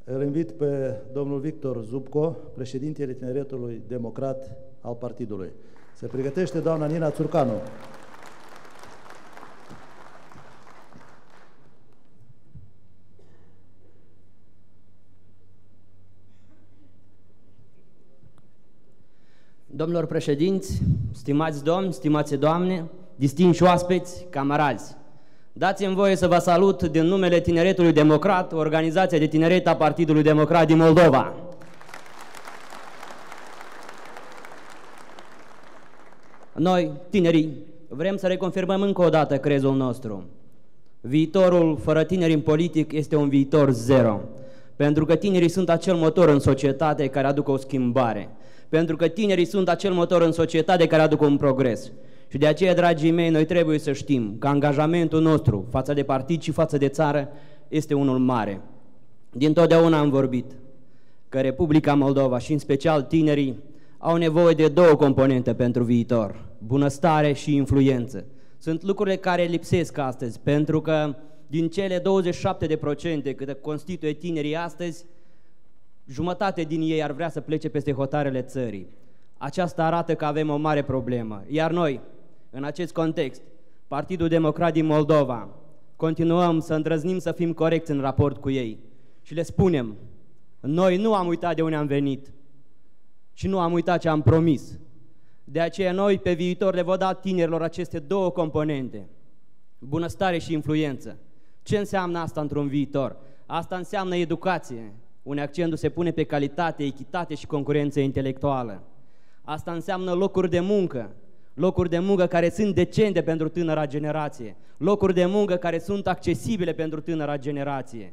Îl invit pe domnul Victor Zubco, președintele Tineretului Democrat al partidului. Se pregătește doamna Nina Țurcanu. Domnilor președinți, stimați domni, stimați doamne, distinși oaspeți, camarazi, dați-mi voie să vă salut din numele Tineretului Democrat, organizația de tineret a Partidului Democrat din Moldova. Noi, tinerii, vrem să reconfirmăm încă o dată crezul nostru. Viitorul fără tineri în politic este un viitor zero, pentru că tinerii sunt acel motor în societate care aducă o schimbare. Pentru că tinerii sunt acel motor în societate care aducă un progres. Și de aceea, dragii mei, noi trebuie să știm că angajamentul nostru față de partid și față de țară este unul mare. Dintotdeauna am vorbit că Republica Moldova și în special tinerii au nevoie de două componente pentru viitor: bunăstare și influență. Sunt lucrurile care lipsesc astăzi, pentru că din cele 27% cât constituie tinerii astăzi, jumătate din ei ar vrea să plece peste hotarele țării. Aceasta arată că avem o mare problemă. Iar noi, în acest context, Partidul Democrat din Moldova, continuăm să îndrăznim să fim corecți în raport cu ei și le spunem: noi nu am uitat de unde am venit și nu am uitat ce am promis. De aceea noi pe viitor le vom da tinerilor aceste două componente: bunăstare și influență. Ce înseamnă asta într-un viitor? Asta înseamnă educație, unde accentul se pune pe calitate, echitate și concurență intelectuală. Asta înseamnă locuri de muncă care sunt decente pentru tânăra generație, locuri de muncă care sunt accesibile pentru tânăra generație.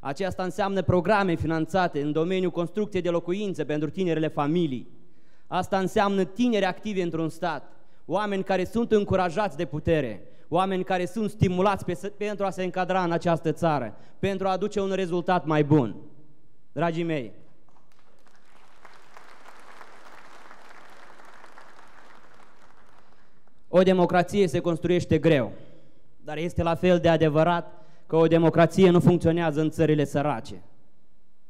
Aceasta înseamnă programe finanțate în domeniul construcției de locuințe pentru tinerele familii. Asta înseamnă tineri activi într-un stat, oameni care sunt încurajați de putere, oameni care sunt stimulați pentru a se încadra în această țară, pentru a aduce un rezultat mai bun. Dragii mei, o democrație se construiește greu, dar este la fel de adevărat că o democrație nu funcționează în țările sărace.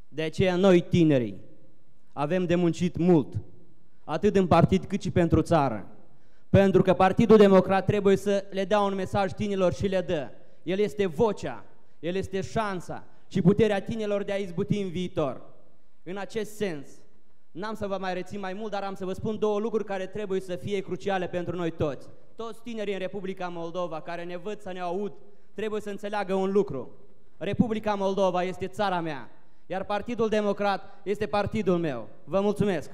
De aceea noi, tinerii, avem de muncit mult, atât în partid cât și pentru țară, pentru că Partidul Democrat trebuie să le dea un mesaj tinerilor și le dă. El este vocea, el este șansa și puterea tinerilor de a izbuti în viitor. În acest sens, n-am să vă mai rețin mai mult, dar am să vă spun două lucruri care trebuie să fie cruciale pentru noi toți. Toți tinerii în Republica Moldova care ne văd sau ne aud trebuie să înțeleagă un lucru: Republica Moldova este țara mea, iar Partidul Democrat este partidul meu. Vă mulțumesc!